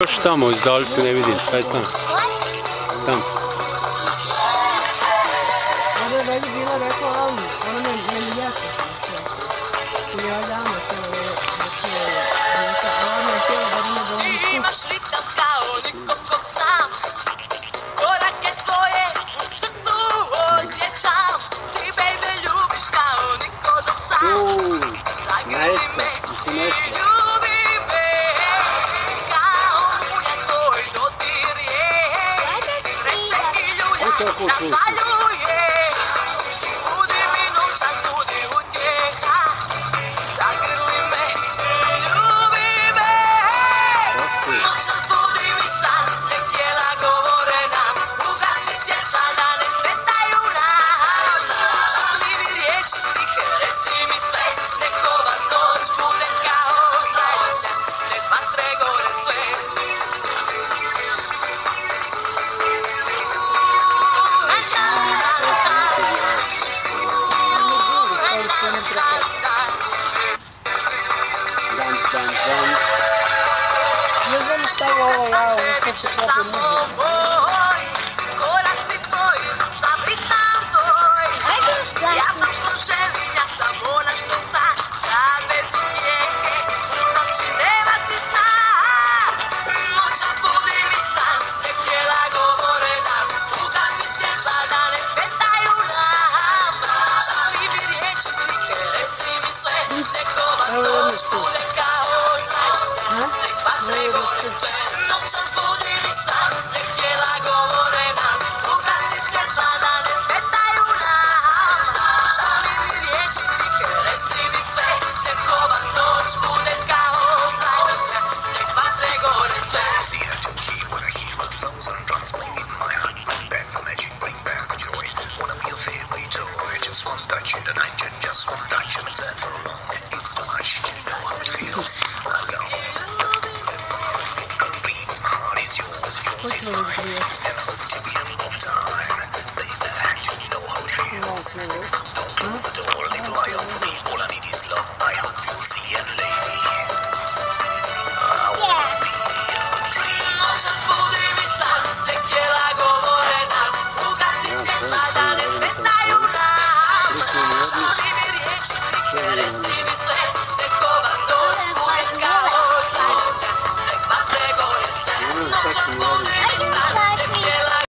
Još tamo, izdali se ne vidim, šta je tamo? Tamo. Ovo je već bilo rekao, ono me ljeta. I ja dama Imaš ritam kao nikom kog znam, korake tvoje u srcu osjećam, ti baby ljubiš kao niko do sam, zagrli me i ljubi me, kao munja tvoj dodir je, vreće i ljulja nas valjuje, budi mi noćas, budi utjeha, zagrli me i ljubi me. Noćas budi mi san, nek tijela govore nam, ugasi svjetla da ne smetaju nam. Šaljivi riječi tihe, reci mi sve, nek ova noć bude kao zadnja, nek vatre gore sve. Samo moj, koraci tvoji, sam ritam tvoj. Ja sam što želim, ja sam ona što zna, da bez utjehe u noći nema ti sna. Noćas budi mi san, nek tijela govore nam, ugasi svjetla da ne smetaju nam. Šaljivi riječi tihe, reci mi sve, nek ova noć bude kao zadnja, nek vatre gore sve. Noćas budi mi san, nek tijela govore nam, ugasi svjetla da ne smetaju nam. Šaljivi riječi tihe, reci mi sve, nek ova noć bude kao zadnja, nek vatre gore sve. Почему